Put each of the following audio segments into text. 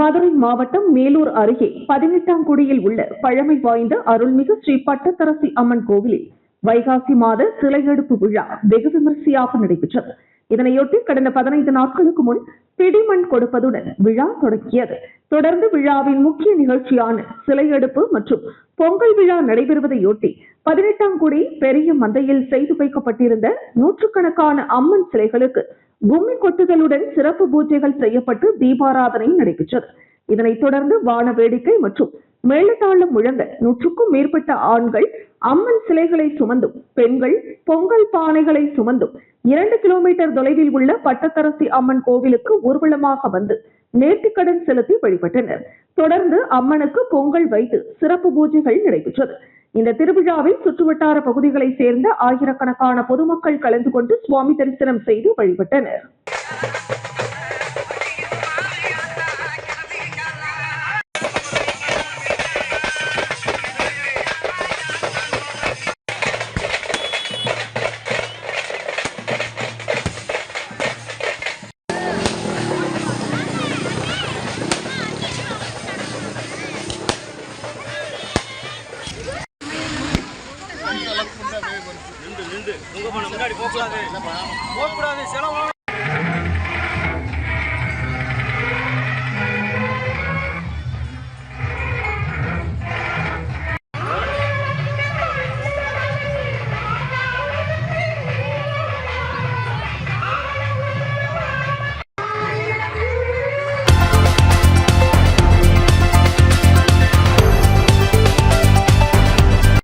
மதுரை மாவட்டம் மேலூர் அருகே 18ஆங்குடியில் உள்ள பழமை வாய்ந்த அருள்மிகு ஸ்ரீ பட்டத்தரசி அம்மன் கோவிலில் வைகாசி மாத சிலை எடுப்பு விழா வெகு விமரிசையாக நடைபெற்றது. இதனையொட்டி கடந்த 15 நாட்களுக்கு முன் பிடிமண் கொடுப்பதுடன் விழா தொடங்கியது. தொடர்ந்து விழாவின் முக்கிய நிகழ்ச்சியான சிலை எடுப்பு மற்றும் பொங்கல் விழா நடைபெறுவதையொட்டி 18ஆங்குடி பெரிய மந்தையில் செய்து வைக்கப்பட்டிருந்த நூற்றுக்கணக்கான அம்மன் சிலைகளுக்கு கும்மி கொட்டுதலுடன் சிறப்பு பூஜைகள் செய்யப்பட்டு தீபாராதனை நடைபெற்றது. இதனைத் தொடர்ந்து வான வேடிக்கை மற்றும் மேளதாளம் முழங்க 100க்கும் மேற்பட்ட ஆண்கள் அம்மன் சிலைகளை சுமந்தும் பெண்கள் பொங்கல் பானைகளை சுமந்தும் 2 கிலோமீட்டர் தொலைவில் உள்ள பட்டத்தரசி அம்மன் கோவிலுக்கு ஊர்வலமாக வந்து நேர்த்திக்கடன் செலுத்தி வழிபட்டனர். தொடர்ந்து அம்மனுக்கு பொங்கல் வைத்து சிறப்பு பூஜைகள் நடைபெற்றது. இந்த திருவிழாவில் சுற்றுவட்டார பகுதிகளை சேர்ந்த ஆயிரக்கணக்கான பொதுமக்கள் கலந்து கொண்டு சுவாமி தரிசனம் செய்து வழிபட்டனர்.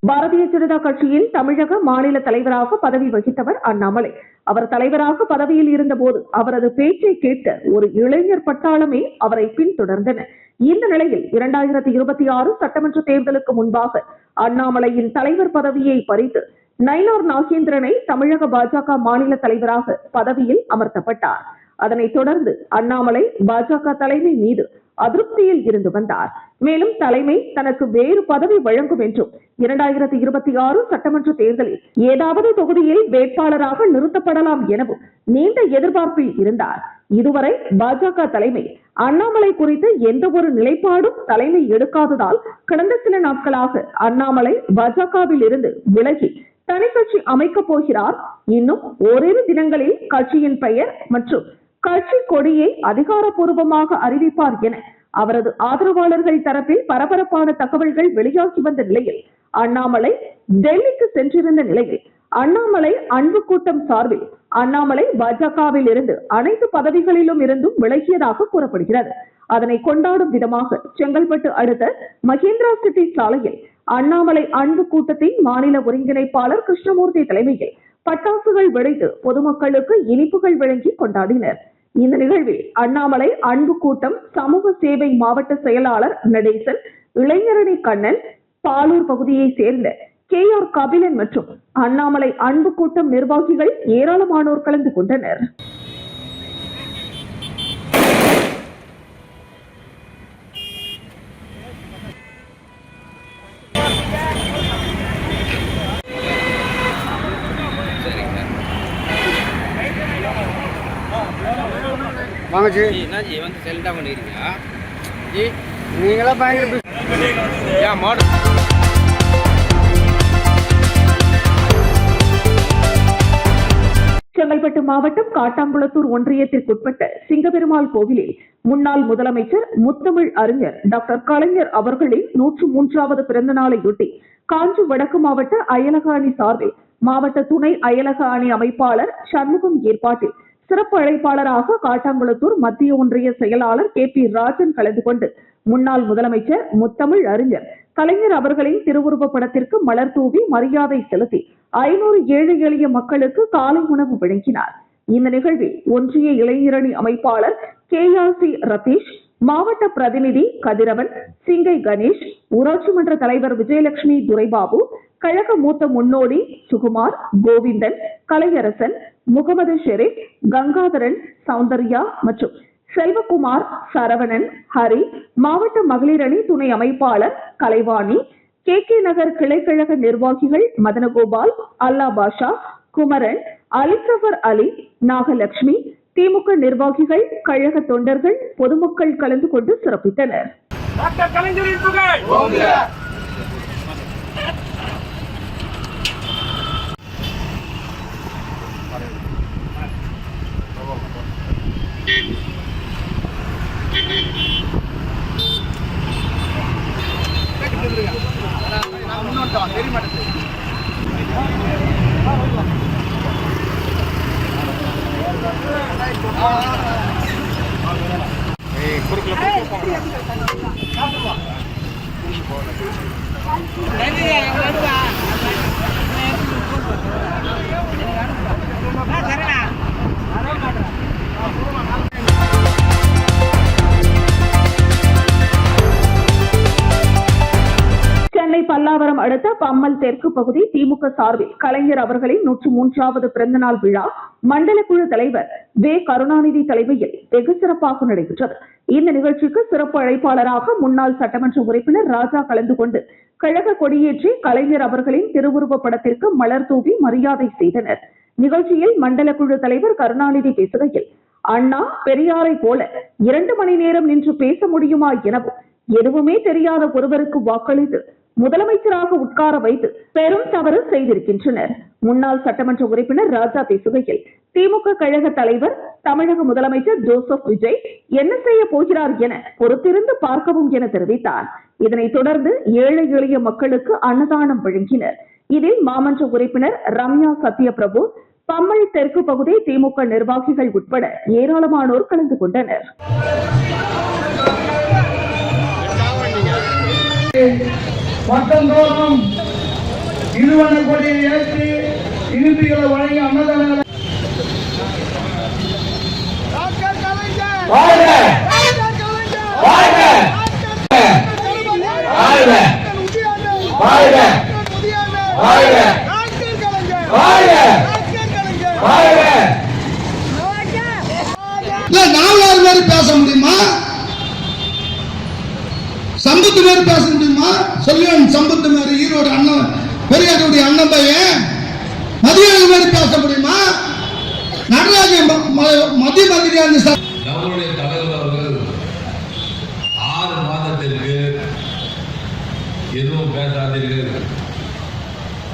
பாரதிய ஜனதா கட்சியின் தமிழக மாநில தலைவராக பதவி வகித்தவர் அண்ணாமலை. அவர் தலைவராக பதவியில் இருந்தபோது அவரது பேச்சை கேட்ட ஒரு இளைஞர் பட்டாளமே அவரை பின்தொடர்ந்தனர். இந்த நிலையில் 2026 சட்டமன்ற தேர்தலுக்கு முன்பாக அண்ணாமலையின் தலைவர் பதவியை பறித்து நயினார் நாகேந்திரனை தமிழக பாஜக மாநில தலைவராக பதவியில் அமர்த்தப்பட்டார். அதனைத் தொடர்ந்து அண்ணாமலை பாஜக தலைமை மீது அதிருப்தியில் இருந்து வந்தார். மேலும் தலைமை தனக்கு வேறு பதவி வழங்கும் என்றும் 2026 சட்டமன்ற தேர்தலில் ஏதாவது தொகுதியில் வேட்பாளராக நிறுத்தப்படலாம் எனவும் நீண்ட எதிர்பார்ப்பில் இருந்தார். இதுவரை பாஜக தலைமை அண்ணாமலை குறித்து எந்த ஒரு நிலைப்பாடும் தலைமை எடுக்காததால் கடந்த சில நாட்களாக அண்ணாமலை பாஜகவில் இருந்து விலகி தனி கட்சி அமைக்கப் போகிறார். இன்னும் ஓரிரு தினங்களில் கட்சியின் பெயர் மற்றும் கட்சி கொடியை அதிகாரப்பூர்வமாக அறிவிப்பார் என அவரது ஆதரவாளர்கள் தரப்பில் பரபரப்பான தகவல்கள் வெளியாகி வந்த நிலையில் அண்ணாமலை டெல்லிக்கு சென்றிருந்த நிலையில் அண்ணாமலை அன்பு கூட்டம் சார்பில் அண்ணாமலை பாஜகவில் இருந்து அனைத்து பதவிகளிலும் இருந்தும் விலகியதாக கூறப்படுகிறது. அதனை கொண்டாடும் விதமாக செங்கல்பட்டு அடுத்த மகேந்திரா சிட்டி சாலையில் அண்ணாமலை அன்பு கூட்டத்தின் மாநில ஒருங்கிணைப்பாளர் கிருஷ்ணமூர்த்தி தலைமையில் பட்டாசுகள் வெடித்து பொதுமக்களுக்கு இனிப்புகள் வழங்கி கொண்டாடினர். இந்த நிகழ்வில் அண்ணாமலை அன்பு கூட்டம் சமூக சேவை மாவட்ட செயலாளர் நடேசன், இளைஞரணி கண்ணன், பாலூர் பகுதியை சேர்ந்த KR கபிலன் மற்றும் அண்ணாமலை அன்பு கூட்டம் நிர்வாகிகள் ஏராளமானோர் கலந்து கொண்டனர். வாங்க ஜி. என்ன ஜி வந்து செல்டா பண்ணிக்கிறீங்க ஜி? நீங்களா பயங்கர ஏன் மாடு செங்கல்பட்டு மாவட்டம் காட்டாங்குளத்தூர் ஒன்றியத்திற்குட்பட்ட சிங்கபெருமாள் கோவிலில் முன்னாள் முதலமைச்சர் முத்தமிழ் அறிஞர் டாக்டர் கலைஞர் அவர்களின் 103வது பிறந்த நாளையொட்டி காஞ்சி வடக்கு மாவட்ட அயலக அணி சார்பில் மாவட்ட துணை அயலக அணி அமைப்பாளர் சண்முகம் ஏற்பாட்டில் சிறப்பு அழைப்பாளராக காட்டாங்குளத்தூர் மத்திய ஒன்றிய செயலாளர் KP ராஜன் கலந்து கொண்டு முன்னாள் முதலமைச்சர் முத்தமிழ் அறிஞர் கலைஞர் அவர்களின் திருவுருவ படத்திற்கு மலர் தூவி மரியாதை செலுத்தி 500 ஏழை எளிய மக்களுக்கு காலை உணவு வழங்கினார். இந்த நிகழ்வில் ஒன்றிய இளைஞரணி அமைப்பாளர் KRC ரதீஷ், மாவட்ட பிரதிநிதி கதிரவன், சிங்கை கணேஷ், ஊராட்சி மன்ற தலைவர் விஜயலட்சுமி துரைபாபு, கழக மூத்த முன்னோடி சுகுமார், கோவிந்தன், கலையரசன், முகமது ஷெரீப், கங்காதரன், சௌந்தர்யா மற்றும் செல்வகுமார், சரவணன், ஹரி, மாவட்ட மகளிர் அணி துணை அமைப்பாளர் கலைவாணி, KK நகர் கிளைக்கழக நிர்வாகிகள் மதனகோபால், அல்லா பாஷா, குமரன், அலிசபர் அலி, நாகலட்சுமி, திமுக நிர்வாகிகள், கழக தொண்டர்கள், பொதுமக்கள் கலந்து கொண்டு சிறப்பித்தனர். டாக்டர் கலைஞரின் புகழ் சென்னை பல்லாவரம் அடுத்த பம்மல் தெற்கு பகுதி திமுக சார்பில் கலைஞர் அவர்களின் 103வது பிறந்தநாள் விழா மண்டல குழு தலைவர் வே. கருணாநிதி தலைமையில் வெகு சிறப்பாக நடைபெற்றது. இந்த நிகழ்ச்சிக்கு சிறப்பு அழைப்பாளராக முன்னாள் சட்டமன்ற உறுப்பினர் ராஜா கலந்து கொண்டு கழக கொடியேற்றி கலைஞர் அவர்களின் திருவுருவப் படத்திற்கு மலர் தூவி மரியாதை செய்தனர். நிகழ்ச்சியில் மண்டல குழு தலைவர் கருணாநிதி பேசுகையில், அண்ணா பெரியாரை போல 2 மணி நேரம் நின்று பேச முடியுமா எனவும், எதுவுமே தெரியாத ஒருவருக்கு வாக்களித்து முதலமைச்சராக உட்கார வைத்து பெரும் தவறு செய்திருக்கின்றனர். முன்னாள் சட்டமன்ற உறுப்பினர் ராஜா பேசுகையில், திமுக கழக தலைவர் தமிழக முதலமைச்சர் ஜோசப் விஜய் என்ன செய்ய போகிறார் என பொறுத்திருந்து பார்க்கவும் என தெரிவித்தார். இதனைத் தொடர்ந்து ஏழை எளிய மக்களுக்கு அன்னதானம் வழங்கினர். இதில் மாமன்ற உறுப்பினர் ரம்யா சத்யபிரபு, பம்மல் தெற்கு பகுதி திமுக நிர்வாகிகள் உட்பட ஏராளமானோர் கலந்து கொண்டனர். வட்டந்தோறும் இருவண்ண கொடியை ஏற்றி இனிப்புகளை வழங்கி அன்னதானங்களை நாலாறு பேர் பேச முடியுமா? சம்பத்து மேல பேச முடியுமா? சொல்லுவேன். சம்பத்து மேல ஈரோடு அண்ணன் பெரியாருடைய அண்ணன் பையன் மதியான மாதிரி பேச முடியுமா? நடராஜன் மத்திய மந்திரியான நம்முடைய தலைவர் அவர்கள் 6 மாதத்திற்கு எதுவும் பேசாதீர்கள்,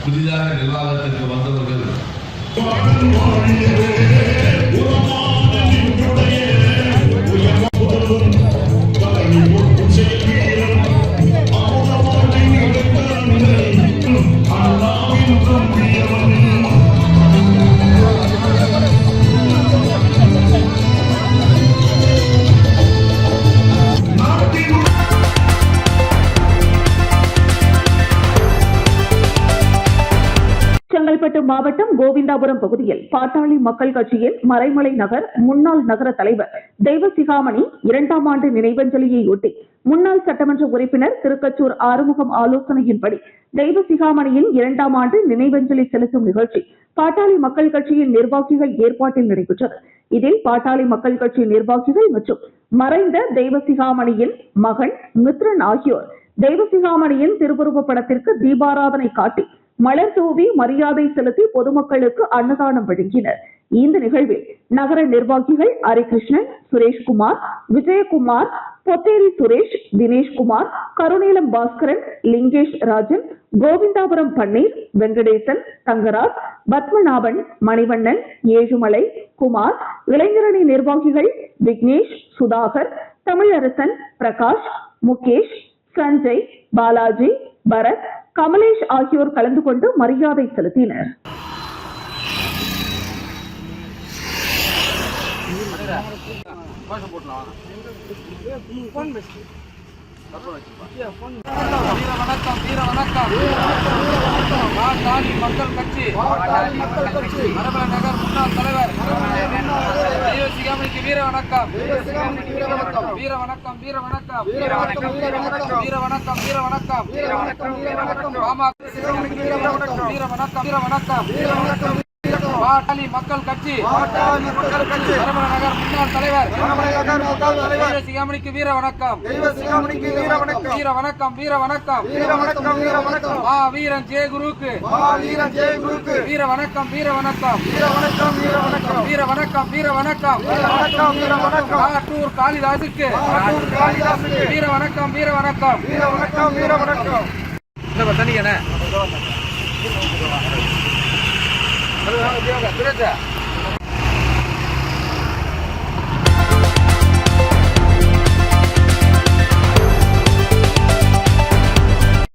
புதிதாக நிர்வாகத்திற்கு வந்தவர்கள் செங்கல்பட்டு மாவட்டம் கோவிந்தாபுரம் பகுதியில் பாட்டாளி மக்கள் கட்சியின் மறைமலை நகர் முன்னாள் நகர தலைவர் தெய்வசிகாமணி 2ஆம் ஆண்டு நினைவஞ்சலியை ஒட்டி முன்னாள் சட்டமன்ற உறுப்பினர் திருக்கச்சூர் ஆறுமுகம் ஆலோசனையின்படி தெய்வசிகாமணியின் 2ஆம் ஆண்டு நினைவஞ்சலி செலுத்தும் நிகழ்ச்சி பாட்டாளி மக்கள் கட்சியின் நிர்வாகிகள் ஏற்பாட்டில் நடைபெற்றது. இதில் பாட்டாளி மக்கள் கட்சி நிர்வாகிகள் மற்றும் மறைந்த தெய்வசிகாமணியின் மகன் மித்ரன் ஆகியோர் தெய்வசிகாமணியின் திருவுருவப் படத்திற்கு தீபாராதனை காட்டி மலர் தூவி மரியாதை செலுத்தி பொதுமக்களுக்கு அன்னதானம் வழங்கினர். இந்த நிகழ்வில் நகர நிர்வாகிகள் ஹரிகிருஷ்ணன், சுரேஷ்குமார், விஜயகுமார், பொத்தேரி சுரேஷ், தினேஷ்குமார், கருணேலம் பாஸ்கரன், லிங்கேஷ் ராஜன், கோவிந்தாபுரம் பன்னீர், வெங்கடேசன், தங்கராஜ், பத்மநாபன், மணிவண்ணன், ஏழுமலை, குமார், இளைஞரணி நிர்வாகிகள் விக்னேஷ், சுதாகர், தமிழரசன், பிரகாஷ், முகேஷ், சஞ்சய், பாலாஜி, பரத், கமலேஷ் ஆகியோர் கலந்து கொண்டு மரியாதை செலுத்தினர். பாட்டாளி மக்கள் கட்சி மரபல நகர் முன்னாள் தலைவர் தெய்வசிகாமணிக்கு வீர வணக்கம், வீர வணக்கம், வீர வணக்கம், வீர வணக்கம், வீர வணக்கம், வீர வணக்கம், வீர வணக்கம், வீர வணக்கம், வீர வணக்கம், வீர வணக்கம், வீர வணக்கம், வீர வணக்கம், வீர வணக்கம், வீர வணக்கம், வீர வணக்கம், பாட்டாளி மக்கள் கட்சி பரமன நகர் முன்னாள் தலைவர் தெய்வ சிகாமணிக்கு வீர வணக்கம். வீர வணக்கம், வீர வணக்கம். மா வீரன் ஜெய குருவுக்கு வீர வணக்கம், வீர வணக்கம். வீர வணக்கம், வீர வணக்கம். காட்டூர் காளிதாசுக்கு வீர வணக்கம், வீர வணக்கம். தனிக்கண்ணே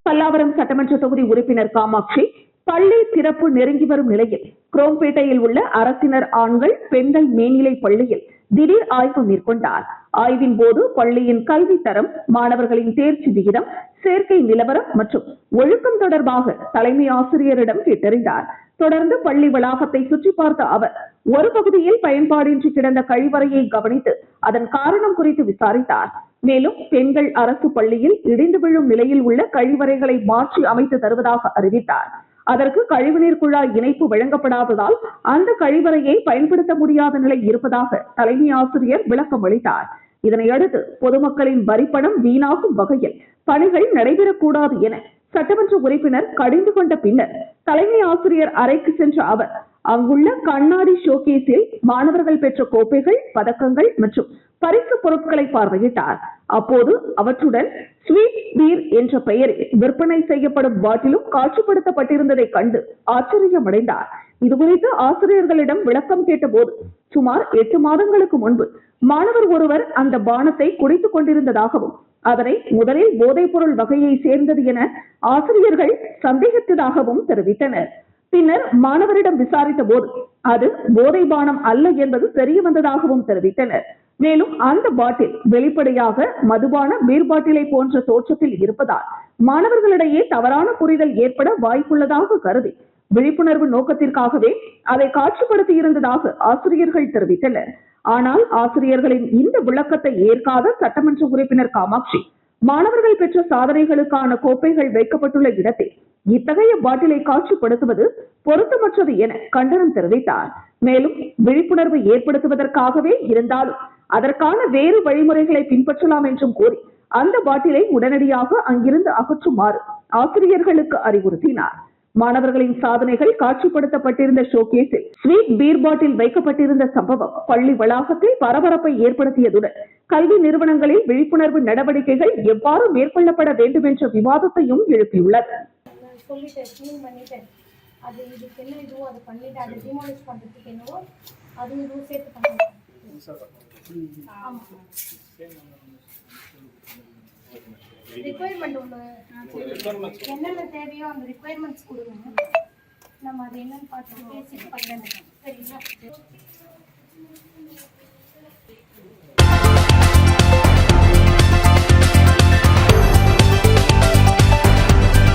பல்லாவரம் சட்டமன்ற தொகுதி உறுப்பினர் காமாட்சி பள்ளி திறப்பு நெருங்கி வரும் நிலையில் குரோம்பேட்டையில் உள்ள அரசினர் ஆண்கள் பெண்கள் மேல்நிலை பள்ளியில் திடீர் ஆய்வு மேற்கொண்டார். ஆய்வின் போது பள்ளியின் கல்வி தரம், மாணவர்களின் தேர்ச்சி விகிதம், சேர்க்கை நிலவரம் மற்றும் ஒழுக்கம் தொடர்பாக தலைமை ஆசிரியரிடம் கேட்டறிந்தார். தொடர்ந்து பள்ளி வளாகத்தை சுற்றி பார்த்த அவர் ஒரு பகுதியில் பயன்பாடின்றி கிடந்த கழிவறையை கவனித்து அதன் காரணம் குறித்து விசாரித்தார். மேலும் பெண்கள் அரசு பள்ளியில் இடிந்து விழும் நிலையில் உள்ள கழிவறைகளை மாற்றி அமைத்து தருவதாக அறிவித்தார். அதற்கு கழிவுநீர் குழாய் இணைப்பு வழங்கப்படாததால் அந்த கழிவறையை பயன்படுத்த முடியாத நிலை இருப்பதாக தலைமை ஆசிரியர் விளக்கம் அளித்தார். இதனையடுத்து பொதுமக்களின் வரிப்பணம் வீணாகும் வகையில் பணிகள் நடைபெறக்கூடாது என சட்டமன்ற உறுப்பினர் கடிந்து கொண்ட பின்னர் தலைமை ஆசிரியர் அறைக்கு சென்ற அவர் அங்குள்ள கண்ணாடி ஷோகேஸில் மாணவர்கள் பெற்ற கோப்பைகள், பதக்கங்கள் மற்றும் பரிசு பொருட்களை பார்வையிட்டார். அப்போது அவற்றுடன் ஸ்வீட் பீர் என்ற பெயரில் விற்பனை செய்யப்படும் பாட்டிலும் காட்சிப்படுத்தப்பட்டிருந்ததை கண்டு ஆச்சரியமடைந்தார். இதுகுறித்து ஆசிரியர்களிடம் விளக்கம் கேட்டபோது சுமார் 8 மாதங்களுக்கு முன்பு மாணவர் ஒருவர் அந்த பானத்தை குடித்துக் கொண்டிருந்ததாகவும் அதனை முதலில் போதைப் பொருள் வகையை சேர்ந்தது என ஆசிரியர்கள் சந்தேகித்ததாகவும் தெரிவித்தனர். பின்னர் மாணவரிடம் விசாரித்த போது அது போதை பானம் அல்ல என்பது தெரிய வந்ததாகவும் தெரிவித்தனர். மேலும் அந்த பாட்டில் வெளிப்படையாக மதுபான பீர் பாட்டிலை போன்ற தோற்றத்தில் இருப்பதால் மாணவர்களிடையே தவறான புரிதல் ஏற்பட வாய்ப்புள்ளதாக கருதி விழிப்புணர்வு நோக்கத்திற்காகவே அதை காட்சிப்படுத்தி இருந்ததாக ஆசிரியர்கள் தெரிவித்தனர். ஆனால் ஆசிரியர்களின் இந்த விளக்கத்தை ஏற்காத சட்டமன்ற உறுப்பினர் காமாட்சி மாணவர்கள் பெற்ற சாதனைகளுக்கான கோப்பைகள் வைக்கப்பட்டுள்ள இடத்தில் இத்தகைய பாட்டிலை காட்சிப்படுத்துவது பொருத்தமற்றது என கண்டனம் தெரிவித்தார். மேலும் விழிப்புணர்வு ஏற்படுத்துவதற்காகவே இருந்தாலும் அதற்கான வேறு வழிமுறைகளை பின்பற்றலாம் என்றும் கூறி அந்த பாட்டிலை உடனடியாக அங்கிருந்து அகற்றுமாறு ஆசிரியர்களுக்கு அறிவுறுத்தினார். மாணவர்களின் சாதனைகள் காட்சிப்படுத்தப்பட்டிருந்த ஷோகேஸில் ஸ்வீட் பீர் பாட்டில் வைக்கப்பட்டிருந்த சம்பவம் பள்ளி வளாகத்தில் பரபரப்பை ஏற்படுத்தியதுடன் கல்வி நிறுவனங்களில் விழிப்புணர்வு நடவடிக்கைகள் எவ்வாறு மேற்கொள்ளப்பட வேண்டும் என்ற விவாதத்தையும் எழுப்பியுள்ளது. அது இதுக்கு என்ன இதுவோ அதை பண்ணிட்டு அதை டிமாலிஷ் பண்ணுறதுக்கு என்னவோ அது இதுவும் சேர்த்து பண்ணுவோம். ரிக்குவயர்மெண்ட் ஒன்று என்னென்ன தேவையோ அந்த ரிக்குவயர்மெண்ட்ஸ் கொடுங்க. நம்ம அது என்னன்னு பார்த்து பேசிட்டு பண்ணணும். சரிங்களா?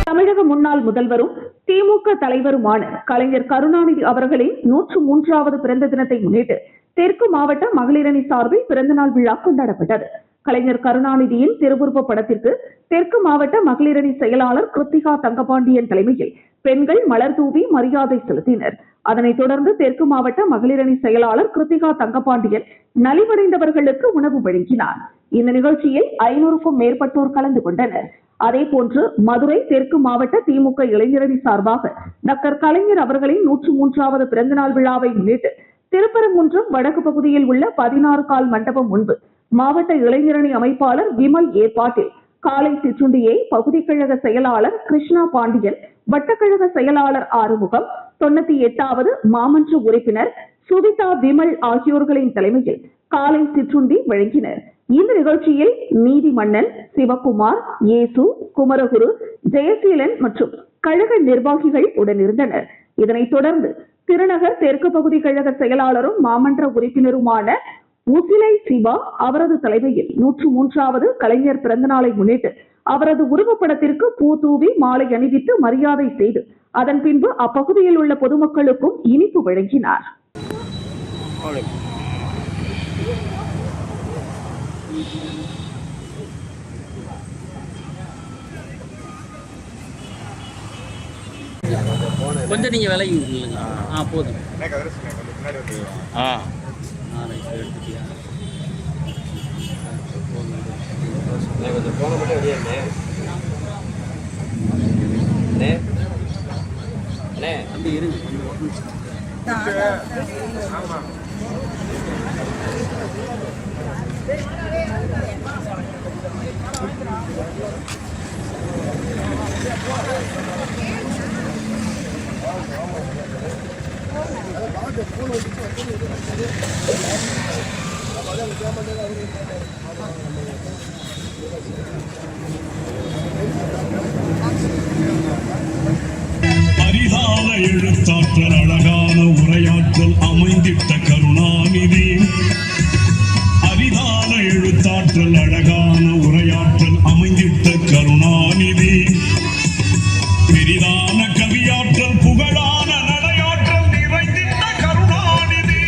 தமிழக முன்னாள் முதல்வரும் திமுக தலைவருமான கலைஞர் கருணாநிதி அவர்களின் 103வது பிறந்த தினத்தை முன்னிட்டு தெற்கு மாவட்ட மகளிரணி சார்பில் பிறந்தநாள் விழா கொண்டாடப்பட்டது. கலைஞர் கருணாநிதியின் திருவுருவ படத்திற்கு தெற்கு மாவட்ட மகளிரணி செயலாளர் கிருத்திகா தங்கபாண்டியன் தலைமையில் பெண்கள் மலர் தூவி மரியாதை செலுத்தினர். அதனைத் தொடர்ந்து தெற்கு மாவட்ட மகளிரணி செயலாளர் கிருத்திகா தங்கபாண்டியன் நலிவடைந்தவர்களுக்கு உணவு வழங்கினார். இந்த நிகழ்ச்சியில் 500க்கும் மேற்பட்டோர் கலந்து கொண்டனர். அதேபோன்று மதுரை தெற்கு மாவட்ட திமுக இளைஞரணி சார்பாக டாக்டர் கலைஞர் அவர்களின் 103வது பிறந்தநாள் விழாவை முன்னிட்டு திருப்பரங்குன்றம் வடக்கு பகுதியில் உள்ள 16 கால் மண்டபம் முன்பு மாவட்ட இளைஞரணி அமைப்பாளர் விமல் ஏற்பாட்டில் காலை சிற்றுண்டியை பகுதி கழக செயலாளர் கிருஷ்ணா பாண்டியன், வட்டக்கழக செயலாளர் ஆறுமுகம், 98வது மாமன்ற உறுப்பினர் சுவிதா விமல் ஆகியோர்களின் தலைமையில் காலை சிற்றுண்டி வழங்கினர். இந்த நிகழ்ச்சியில் நீதிமன்னன், சிவகுமார், இயேசு, குமரகுரு, ஜெயசீலன் மற்றும் கழக நிர்வாகிகள் உடனிருந்தனர். இதனைத் தொடர்ந்து திருநகர் தெற்கு பகுதி கழக செயலாளரும் மாமன்ற உறுப்பினருமான உசிலை சிவா அவரது தலைமையில் 103வது கலைஞர் பிறந்தநாளை முன்னிட்டு அவரது உருவப்படத்திற்கு பூ தூவி மாலை அணிவித்து மரியாதை செய்து அதன் பின்பு அப்பகுதியில் உள்ள பொதுமக்களுக்கும் இனிப்பு வழங்கினார். கொஞ்சம் நீங்கள் விலகி இல்லைங்க. போதும். எடுத்துட்டியா? கொஞ்சம் போன மட்டும் வெளியே அப்படி இருங்க. அரிதான எழுத்தாற்றல் அழகான உரையாற்றல் அமைந்திட்ட கருணாநிதி. அரிதான எழுத்தாற்றல் அழகான உரையாற்றல் அமைந்திட்ட கருணாநிதி. பெரிதான கவியாற்றல் புகழான நடையாற்றல் நிறைந்திட்ட கருணாநிதி.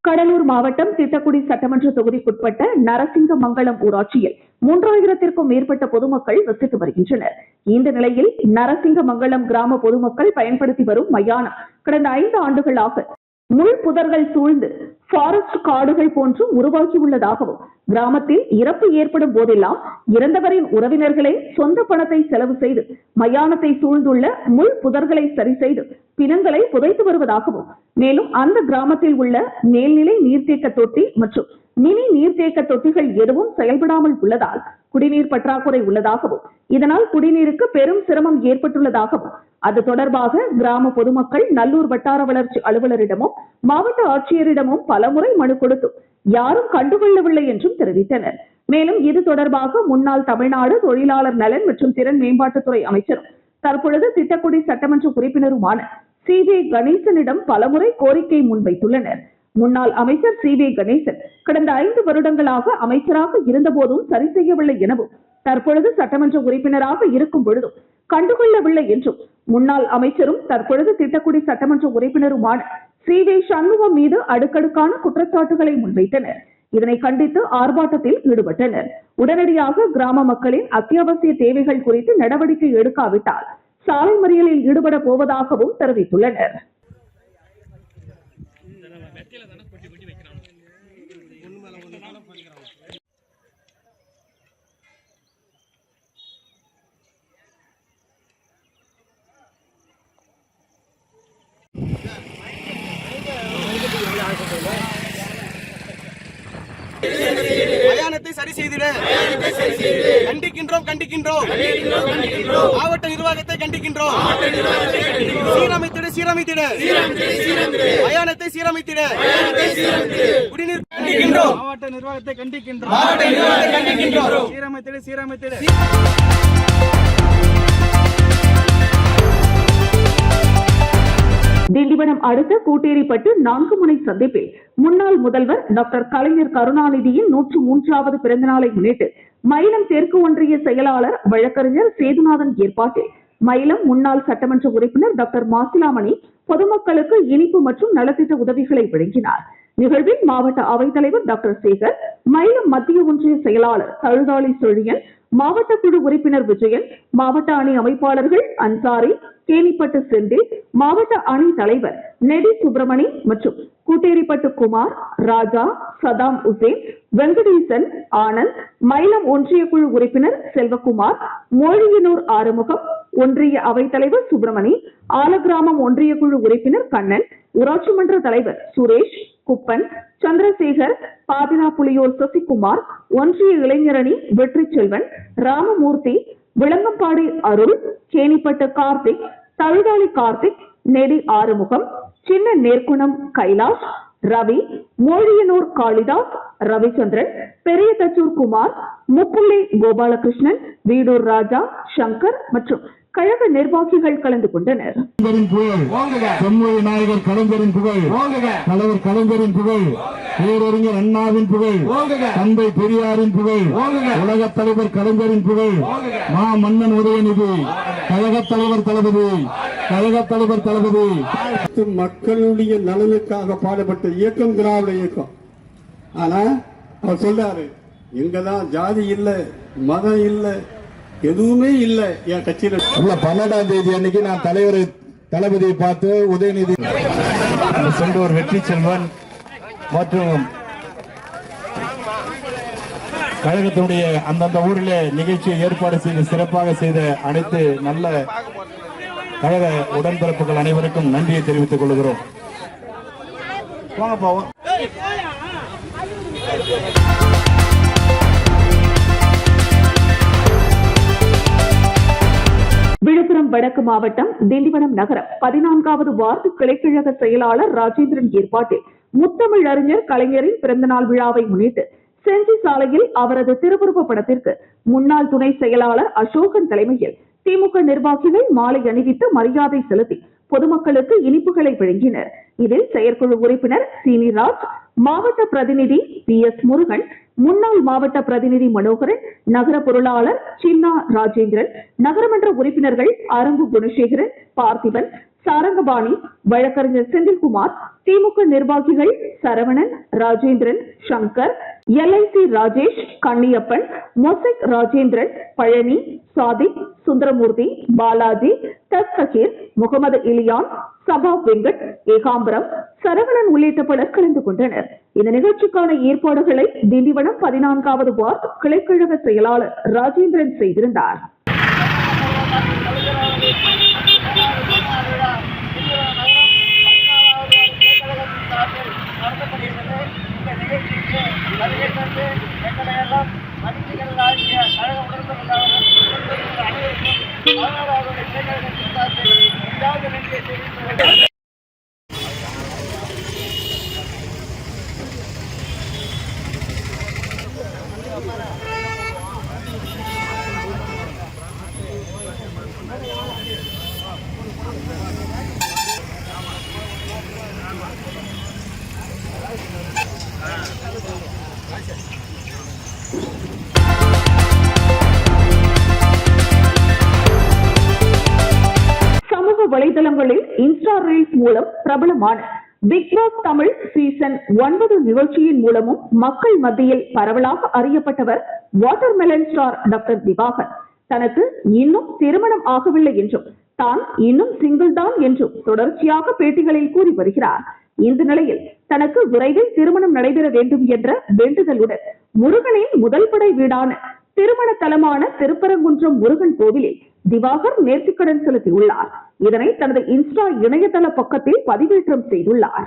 கடலூர் மாவட்டம் திட்டக்குடி சட்டமன்ற தொகுதிக்குட்பட்ட நரசிங்கமங்கலம் ஊராட்சியில் 3000த்திற்கும் மேற்பட்ட பொதுமக்கள் வசித்து வருகின்றனர். இந்த நிலையில் நரசிங்கமங்கலம் கிராம பொதுமக்கள் பயன்படுத்தி வரும் மயானம் கடந்த 5 ஆண்டுகளாக முள் புதர்கள் சூழ்ந்து ஃபாரஸ்ட் காடுகள் போன்று உருவாகியுள்ளதாகவும், கிராமத்தில் இறப்பு ஏற்படும் போதெல்லாம் இறந்தவரின் உறவினர்களே சொந்த பணத்தை செலவு செய்து மயானத்தை சூழ்ந்துள்ள முள் புதர்களை சரி செய்து பிணங்களை புதைத்து வருவதாகவும், மேலும் அந்த கிராமத்தில் உள்ள மேல்நிலை நீர்த்தேக்க தொட்டி மற்றும் மினி நீர்த்தேக்க தொட்டிகள் எதுவும் செயல்படாமல் உள்ளதால் குடிநீர் பற்றாக்குறை உள்ளதாகவும், இதனால் குடிநீருக்கு பெரும் சிரமம் ஏற்பட்டுள்ளதாகவும், அது தொடர்பாக கிராம பொதுமக்கள் நல்லூர் வட்டார வளர்ச்சி அலுவலரிடமும் மாவட்ட ஆட்சியரிடமும் பலமுறை மனு கொடுத்தும் யாரும் கண்டுகொள்ளவில்லை என்றும் தெரிவித்தனர். மேலும் இது தொடர்பாக முன்னாள் தமிழ்நாடு தொழிலாளர் நலன் மற்றும் திறன் மேம்பாட்டுத்துறை அமைச்சரும் தற்பொழுது திட்டக்குடி சட்டமன்ற உறுப்பினருமான சி.வே. கணேசனிடம் பலமுறை கோரிக்கை முன்வைத்துள்ளனர். முன்னாள் அமைச்சர் சி.வே. கணேசன் கடந்த 5 வருடங்களாக அமைச்சராக இருந்தபோதும் சரி செய்யவில்லை எனவும், தற்பொழுது சட்டமன்ற உறுப்பினராக இருக்கும் பொழுதும் கண்டுகொள்ளவில்லை என்றும் முன்னாள் அமைச்சரும் தற்பொழுது திட்டக்குடி சட்டமன்ற உறுப்பினருமான சி.வே. சண்முகம் மீது அடுக்கடுக்கான குற்றச்சாட்டுகளை முன்வைத்தனர். இதனை கண்டித்து ஆர்ப்பாட்டத்தில் ஈடுபட்டனர். உடனடியாக கிராம மக்களின் அத்தியாவசிய தேவைகள் குறித்து நடவடிக்கை எடுக்காவிட்டால் சாலை மறியலில் ஈடுபட போவதாகவும் தெரிவித்துள்ளனர். மயானத்தை சரி செய்திட கண்டிக்கின்றோம் கண்டிக்கின்றோம். மாவட்ட நிர்வாகத்தை கண்டிக்கின்றோம். சீரமைத்திட மயானத்தை சீரமைத்திட குடிநீர் கண்டிக்கின்றோம். மாவட்ட நிர்வாகத்தை கண்டிக்கின்றோம். சீரமைத்திட திண்டிவனம் அடுத்த கூட்டேரிப்பட்டு 4 முனை சந்திப்பில் முன்னாள் முதல்வர் டாக்டர் கலைஞர் கருணாநிதியின் 103வது பிறந்த நாளை முன்னிட்டு மயிலம் தெற்கு ஒன்றிய செயலாளர் வழக்கறிஞர் சேதுநாதன் ஏற்பாட்டில் மயிலம் முன்னாள் சட்டமன்ற உறுப்பினர் டாக்டர் மாசிலாமணி பொதுமக்களுக்கு இனிப்பு மற்றும் நலத்திட்ட உதவிகளை வழங்கினார். நிகழ்வில் மாவட்ட அவைத்தலைவர் டாக்டர் சேகர், மயிலம் மத்திய ஒன்றிய செயலாளர் தழுதாளி செழியன், மாவட்ட குழு உறுப்பினர் விஜயன், மாவட்ட அணி அமைப்பாளர்கள் அன்சாரி, கேணிப்பட்டு செந்தில், மாவட்ட அணி தலைவர் நெடி சுப்பிரமணி மற்றும் கூட்டேரிப்பட்டு குமார், ராஜா, சதாம் உசேன், வெங்கடேசன், ஆனந்த், மயிலம் ஒன்றிய குழு உறுப்பினர் செல்வகுமார், மோழியனூர் ஆறுமுகம், ஒன்றிய அவைத்தலைவர் சுப்பிரமணி, ஆலகிராமம் ஒன்றிய குழு உறுப்பினர் கண்ணன், ஊராட்சி மன்ற தலைவர் சுரேஷ், குப்பன், சந்திரசேகர், பாதிராப்புலியூர் சசிகுமார், ஒன்றிய இளைஞரணி வெற்றி செல்வன், ராமமூர்த்தி, விளங்கம்பாடி அருள், கேணிப்பட்டு கார்த்திக், தழுதாளி கார்த்திக், நெடி ஆறுமுகம், சின்ன நேர்குணம் கைலாஷ், ரவி, மோழியனூர் காளிதாஸ், ரவிச்சந்திரன், பெரிய தச்சூர் குமார், முப்புள்ளி கோபாலகிருஷ்ணன், வீடூர் ராஜா, சங்கர் மற்றும் கழக நிர்வாகிகள் கலந்து கொண்டனர். செம்மொழி நாயகர் கலைஞரின் புகழ், தலைவர் கலைஞரின் புகழ், பேரறிஞர் அண்ணாவின் புகழ், தந்தை பெரியாரின் புகழ், உலகத் தலைவர் கலைஞரின் புகழ், மா மன்னன் உதயநிதி, கழகத் தலைவர் தளபதி, கழகத் தலைவர் தளபதி. மக்களுடைய நலனுக்காக பாடுபட்ட இயக்கம் திராவிட இயக்கம். ஆனா அவர் சொல்றாரு, இங்கதான் ஜாதி இல்ல, மதம் இல்ல, எதுவுமே இல்ல என் கட்சியில. 12ஆம் தேதி அன்னைக்கு நான் தலைவர் தளபதியை பார்த்து உதயநிதி சென்றோர் வெற்றி செல்வன் மற்றும் கழகத்தினுடைய அந்தந்த ஊரில் நிகழ்ச்சியை ஏற்பாடு செய்து சிறப்பாக செய்த அனைத்து நல்ல கழக உடன்பிறப்புகள் அனைவருக்கும் நன்றியை தெரிவித்துக் கொள்கிறோம். வாங்க போவோம். விழுப்புரம் வடக்கு மாவட்டம் திண்டிவனம் நகரம் 14வது வார்டு கிளைக்கழக செயலாளர் ராஜேந்திரன் ஏற்பாட்டில் முத்தமிழ் அறிஞர் கலைஞரின் பிறந்தநாள் விழாவை முன்னிட்டு செஞ்சி சாலையில் அவரது திருவுருவ படத்திற்கு முன்னாள் துணை செயலாளர் அசோகன் தலைமையில் திமுக நிர்வாகிகள் மாலை அணிவித்து மரியாதை செலுத்தி பொதுமக்களுக்கு இனிப்புகளை வழங்கினர். இதில் செயற்குழு உறுப்பினர் சீனிராஜ், மாவட்ட பிரதிநிதி PS முருகன், முன்னாள் மாவட்ட பிரதிநிதி மனோகரன், நகர பொருளாளர் சின்னா ராஜேந்திரன், நகரமன்ற உறுப்பினர்கள் அரங்கு குணசேகரன், பார்த்திபன், சாரங்கபாணி, வழக்கறிஞர் செந்தில்குமார், திமுக நிர்வாகிகள் சரவணன், ராஜேந்திரன், சங்கர், LIC ராஜேஷ், கண்ணியப்பன், மொசைக் ராஜேந்திரன், பழனி, சாதிக், சுந்தரமூர்த்தி, பாலாஜி, தஸ்கீர், முகமது இலியான், சபா வெங்கட், ஏகாம்பரம், சரவணன் உள்ளிட்ட பலர் கலந்து கொண்டனர். இந்த நிகழ்ச்சிக்கான ஏற்பாடுகளை திண்டிவனம் 14வது வார்டு கிளைக்கழக செயலாளர் ராஜேந்திரன் செய்திருந்தார். சமூக வலைதளங்களில் இன்ஸ்டா ரீல்ஸ் மூலம் பிரபலமான பிக் பாஸ் தமிழ் சீசன் 9 நிகழ்ச்சியின் மூலமும் மக்கள் மத்தியில் பரவலாக அறியப்பட்டவர் வாட்டர்மெலன் ஸ்டார் டாக்டர் திவாகர். தனக்கு இன்னும் திருமணம் ஆகவில்லை என்றும் தான் இன்னும் சிங்கிள் தான் என்றும் தொடர்ச்சியாக பேட்டிகளில் கூறி வருகிறார். இந்த நிலையில் தனக்கு விரைவில் திருமணம் நடைபெற வேண்டும் என்ற வேண்டுதலுடன் முருகனின் முதல் படை வீடான திருமண தலமான திருப்பரங்குன்றம் முருகன் கோவிலில் திவாகர் நேர்த்திக்கடன் செலுத்தியுள்ளார். இதனை தனது இன்ஸ்டா இணையதள பக்கத்தில் பதிவேற்றம் செய்துள்ளார்.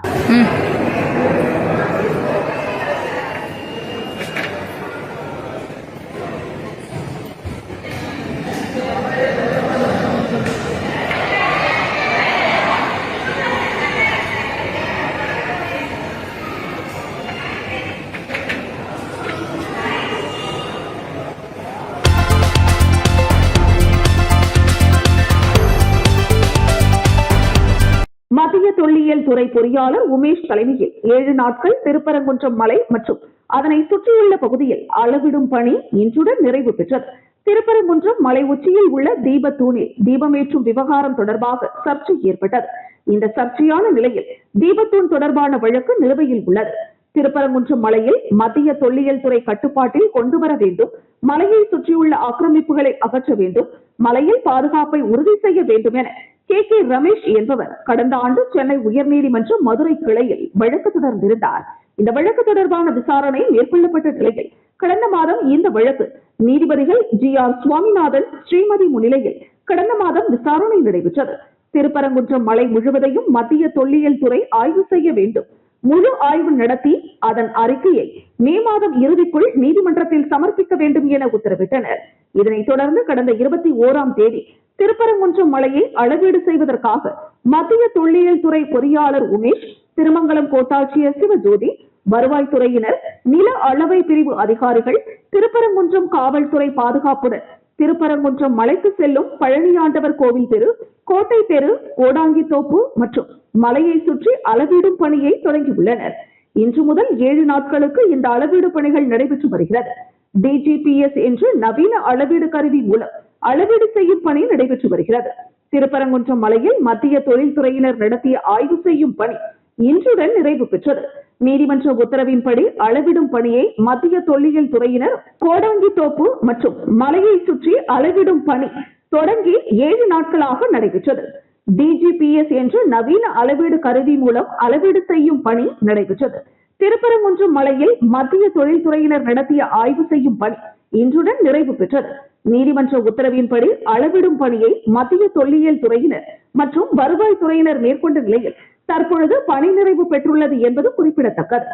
மத்திய தொல்லியல் துறை பொறியாளர் உமேஷ் தலைமையில் 7 நாட்கள் திருப்பரங்குன்றம் மலை மற்றும் அதனை சுற்றியுள்ள பகுதியில் அளவிடும் பணி இன்றுடன் நிறைவு பெற்றது. திருப்பரங்குன்றம் மலை உச்சியில் உள்ள தீபத்தூணில் தீபமேற்றும் விவகாரம் தொடர்பாக சர்ச்சை ஏற்பட்டது. இந்த சர்ச்சையான நிலையில் தீபத்தூண் தொடர்பான வழக்கு நிலுவையில் உள்ளது. திருப்பரங்குன்றம் மலையில் மத்திய தொல்லியல் துறை கட்டுப்பாட்டில் கொண்டு வர வேண்டும், மலையை சுற்றியுள்ள ஆக்கிரமிப்புகளை அகற்ற வேண்டும், மலையில் பாதுகாப்பை உறுதி செய்ய வேண்டும் என KK ரமேஷ் என்பவர் கடந்த ஆண்டு சென்னை உயர்நீதிமன்ற மதுரை கிளையில் வழக்கு தொடர்ந்திருந்தார். இந்த வழக்கு தொடர்பான விசாரணை மேற்கொள்ளப்பட்ட நிலையில் கடந்த மாதம் இந்த வழக்கு நீதிபதிகள் GR சுவாமிநாதன், ஸ்ரீமதி முன்னிலையில் கடந்த மாதம் விசாரணை நடைபெற்றது. திருப்பரங்குன்றம் மலை முழுவதையும் மத்திய தொல்லியல் துறை ஆய்வு செய்ய வேண்டும். முழு ஆய்வு நடத்தி அதன் அறிக்கையை மே மாதம் இறுதிக்குள் நீதிமன்றத்தில் சமர்ப்பிக்க வேண்டும் என உத்தரவிட்டனர். இதனைத் தொடர்ந்து கடந்த 21ஆம் தேதி திருப்பரங்குன்றம் மலையை அளவீடு செய்வதற்காக மத்திய தொல்லியல் துறை பொறியாளர் உமேஷ், திருமங்கலம் கோட்டாட்சியர் சிவஜோதி, வருவாய்த்துறையினர், நில அளவை பிரிவு அதிகாரிகள், திருப்பரங்குன்றம் காவல்துறை பாதுகாப்புடன் திருப்பரங்குன்றம் மலைக்கு செல்லும் பழனியாண்டவர் கோவில் தெரு, கோட்டை தெரு, கோடாங்கித்தோப்பு மற்றும் மலையை சுற்றி அளவீடும் பணியை தொடங்கியுள்ளனர். இன்று முதல் 7 நாட்களுக்கு இந்த அளவீடு பணிகள் நடைபெற்று வருகிறது. DGPS என்ற நவீன அளவீடு கருவி மூலம் அளவீடு செய்யும் பணி நடைபெற்று வருகிறது. திருப்பரங்குன்றம் மலையில் மத்திய தொழில்துறையினர் நடத்திய ஆய்வு செய்யும் பணி இன்றுடன் நிறைவு பெற்றது. நீதிமன்ற உத்தரவின்படி அளவிடும் பணியை மத்திய தொல்லியல் துறையினர் கோடாங்கித்தோப்பு மற்றும் மலையை சுற்றி அளவிடும் பணி தொடங்கி 7 நாட்களாக நடைபெற்றது. DGPS என்ற நவீன அளவீடு கருவி மூலம் அளவீடு செய்யும் பணி நடைபெற்றது. திருப்பரங்குன்றம் மலையில் மத்திய தொழில்துறையினர் நடத்திய ஆய்வு செய்யும் பணி இன்றுடன் நிறைவு பெற்றது. நீதிமன்ற உத்தரவின்படி அளவிடும் பணியை மத்திய தொல்லியல் துறையினர் மற்றும் வருவாய் துறையினர் மேற்கொண்ட நிலையில் தற்பொழுது பணி நிறைவு பெற்றுள்ளது என்பது குறிப்பிடத்தக்கது.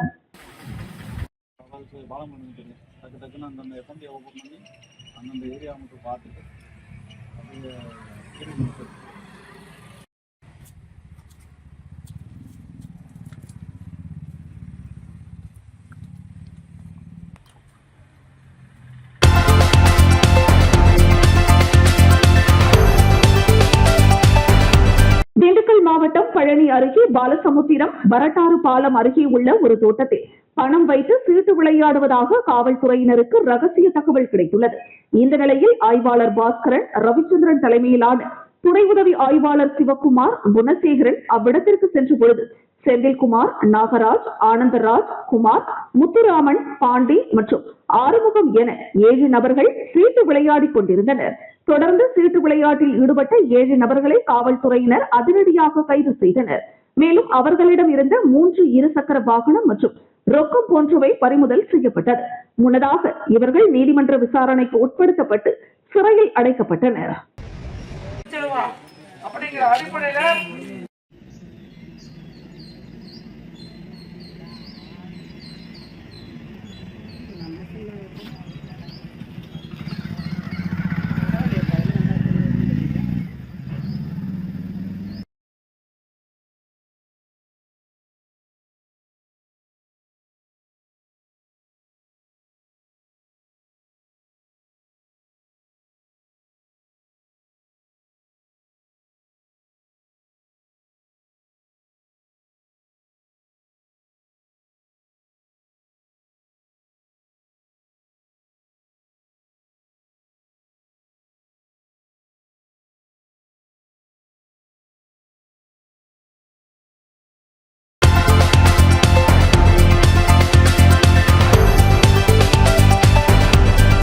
திண்டுக்கல் மாவட்டம் பழனி அருகே பாலசமுத்திரம் வரட்டாறு பாலம் அருகே உள்ள ஒரு தோட்டத்தில் பணம் வைத்து சீட்டு விளையாடுவதாக காவல்துறையினருக்கு ரகசிய தகவல் கிடைத்துள்ளது. இந்த நிலையில் ஆய்வாளர் பாஸ்கரன், ரவிச்சந்திரன் தலைமையிலான துணை உதவி ஆய்வாளர் சிவக்குமார், குணசேகரன் அவ்விடத்திற்கு சென்ற பொழுது செந்தில்குமார், நாகராஜ், ஆனந்தராஜ், குமார், முத்துராமன், பாண்டி மற்றும் ஆறுமுகம் என 7 நபர்கள் சீட்டு விளையாடிக் கொண்டிருந்தனர். தொடர்ந்து சீட்டு விளையாட்டில் ஈடுபட்ட 7 நபர்களை காவல்துறையினர் அதிரடியாக கைது செய்தனர். மேலும் அவர்களிடம் இருந்த 3 இருசக்கர வாகனம் மற்றும் ரொக்கம் போன்றவை பறிமுதல் செய்யப்பட்டது. முன்னதாக இவர்கள் நீதிமன்ற விசாரணைக்கு உட்படுத்தப்பட்டு சிறையில் அடைக்கப்பட்டனர். அப்படிங்கிற அடிப்படையில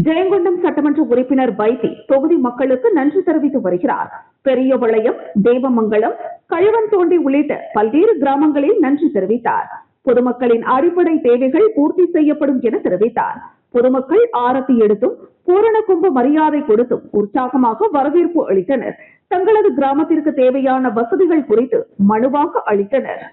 ஜெயங்கொண்டம் சட்டமன்ற உறுப்பினர் வைத்தி தொகுதி மக்களுக்கு நன்றி தெரிவித்து வருகிறார். பெரியவளையம், தேவமங்கலம், கழுவன்தோண்டி உள்ளிட்ட பல்வேறு கிராமங்களில் நன்றி தெரிவித்தார். பொதுமக்களின் அடிப்படை தேவைகள் பூர்த்தி செய்யப்படும் என தெரிவித்தார். பொதுமக்கள் ஆரத்தி எடுத்தும் பூரண கும்ப மரியாதை கொடுத்தும் உற்சாகமாக வரவேற்பு அளித்தனர். தங்களது கிராமத்திற்கு தேவையான வசதிகள் குறித்து மனுவாக அளித்தனர்.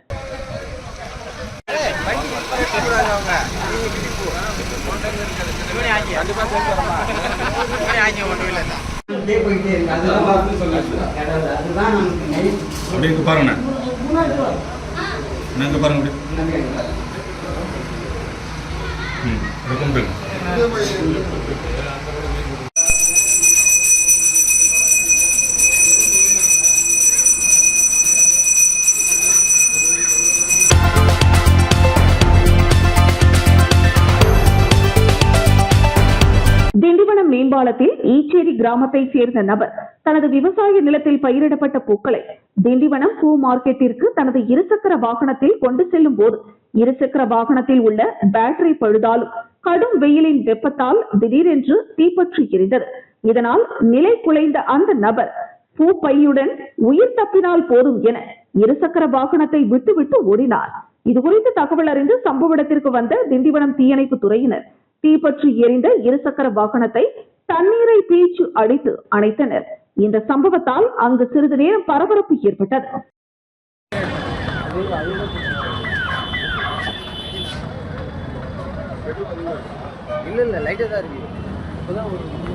பாருங்க திண்டிவனம் மேம்பாலத்தில் ஈச்சேரி கிராமத்தை சேர்ந்த நபர் தனது விவசாய நிலத்தில் பயிரிடப்பட்ட பூக்களை திண்டிவனம் பூ மார்க்கெட்டிற்கு தனது இருசக்கர வாகனத்தில் கொண்டு செல்லும் போது இருசக்கர வாகனத்தில் உள்ள பேட்டரி பழுதாலும் கடும் வெயிலின் வெப்பத்தால் திடீரென்று தீப்பற்றி எரிந்தது. இதனால் நிலை குலைந்த அந்த நபர் பூ பையுடன் உயிர் தப்பினால் போதும் என இருசக்கர வாகனத்தை விட்டுவிட்டு ஓடினார். இதுகுறித்து தகவல் அறிந்து சம்பவ இடத்திற்கு வந்த திண்டிவனம் தீயணைப்பு துறையினர் தீப்பற்றி எரிந்த இருசக்கர வாகனத்தை தண்ணீரை பீய்ச்சி அடித்து அணைத்தனர். இந்த சம்பவத்தால் அங்கு சிறிது நேரம் பரபரப்பு ஏற்பட்டது. இல்ல லைட்டா தான் இருக்கு. இப்பதான்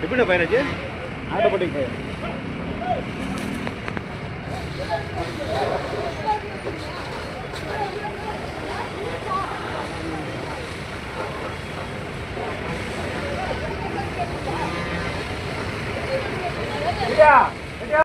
எப்படி பயிராச்சு? ஆட்டப்பட்டிக்கு ஐயா